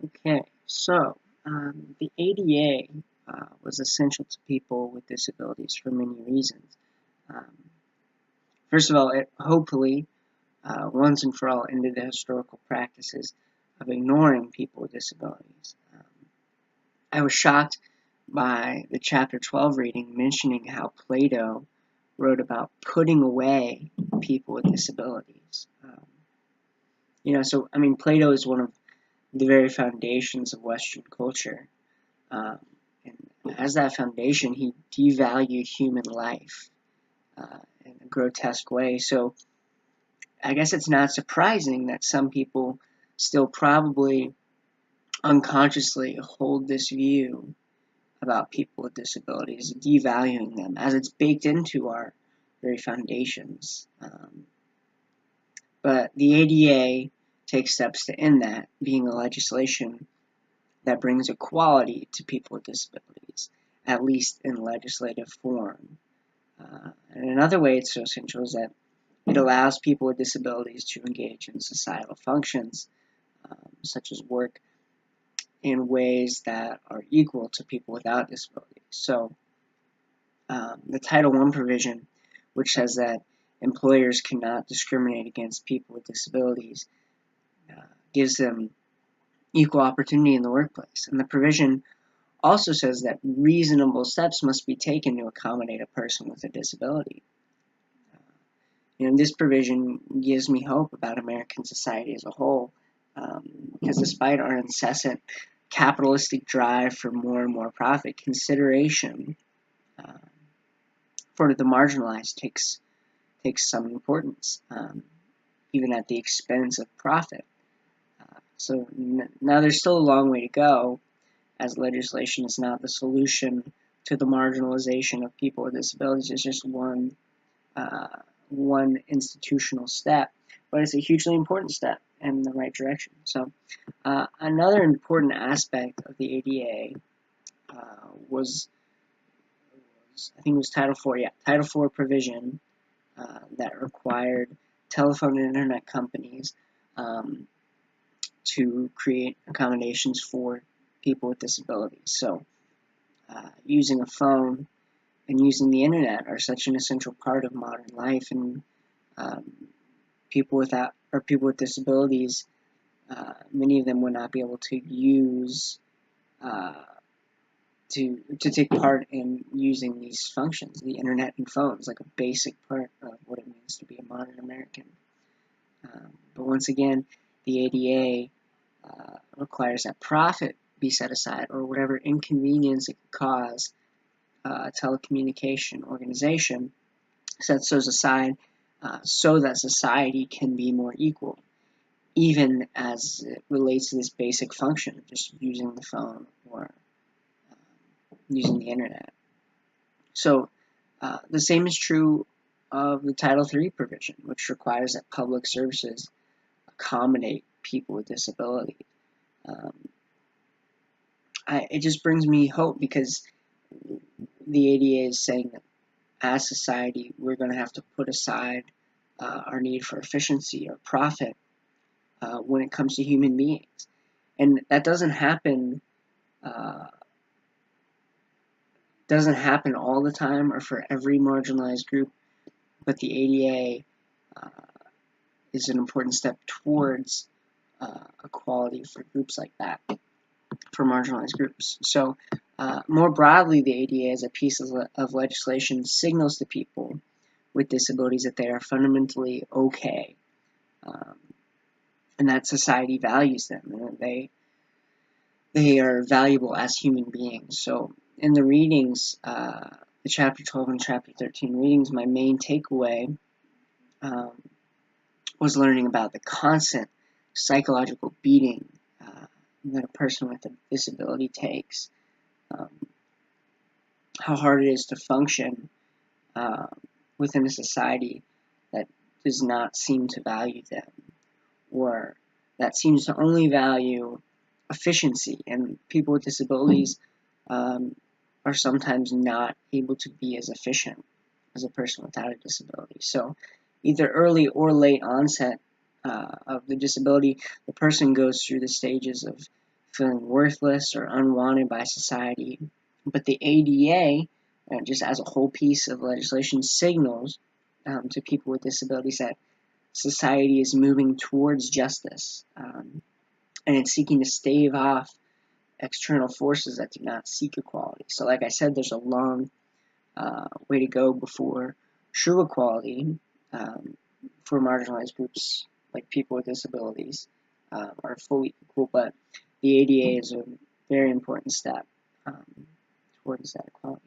Okay, so the ADA was essential to people with disabilities for many reasons. Um, First of all, it hopefully, once and for all, ended the historical practices of ignoring people with disabilities. I was shocked by the chapter 12 reading mentioning how Plato wrote about putting away people with disabilities. Plato is one of the very foundations of Western culture. Um, and as that foundation, he devalued human life in a grotesque way. So I guess it's not surprising that some people still probably unconsciously hold this view about people with disabilities, devaluing them, as it's baked into our very foundations. But the ADA takes steps to end that, being a legislation that brings equality to people with disabilities, at least in legislative form. And another way it's so essential is that it allows people with disabilities to engage in societal functions, such as work, in ways that are equal to people without disabilities. So, the Title I provision, which says that employers cannot discriminate against people with disabilities, uh, gives them equal opportunity in the workplace. And the provision also says that reasonable steps must be taken to accommodate a person with a disability. This provision gives me hope about American society as a whole, because despite our incessant capitalistic drive for more and more profit, consideration uh, for the marginalized takes some importance, even at the expense of profit. Now there's still a long way to go, as legislation is not the solution to the marginalization of people with disabilities. It's just uh, one institutional step, but it's a hugely important step in the right direction. So, another important aspect of the ADA I think it was Title IV, yeah, Title IV provision that required telephone and internet companies um, to create accommodations for people with disabilities. So, using a phone and using the internet are such an essential part of modern life, and um, people with disabilities, many of them would not be able to use uh, to take part in using these functions, the internet and phones, like a basic part of what it means to be a modern American. But once again, the ADA requires that profit be set aside, or whatever inconvenience it could cause a telecommunication organization sets those aside so that society can be more equal, even as it relates to this basic function of just using the phone or using the internet. So the same is true of the Title III provision, which requires that public services accommodate people with disabilities. Um, it just brings me hope, because the ADA is saying that as society, we're going to have to put aside our need for efficiency or profit when it comes to human beings. And that uh, doesn't happen all the time or for every marginalized group, but the ADA is an important step towards equality for groups like that, for marginalized groups. So, more broadly, the ADA as a piece of legislation signals to people with disabilities that they are fundamentally okay, um, and that society values them, and that they are valuable as human beings. So, in the readings, the chapter 12 and chapter 13 readings, my main takeaway um, was learning about the constant psychological beating that a person with a disability takes, um, how hard it is to function uh, within a society that does not seem to value them, or that seems to only value efficiency, and people with disabilities um, are sometimes not able to be as efficient as a person without a disability. So, either early or late onset of the disability, the person goes through the stages of feeling worthless or unwanted by society. But the ADA, just as a whole piece of legislation, signals to people with disabilities that society is moving towards justice, and it's seeking to stave off external forces that do not seek equality. So like I said, there's a long way to go before true equality for marginalized groups like people with disabilities are fully equal, but the ADA is a very important step towards that equality.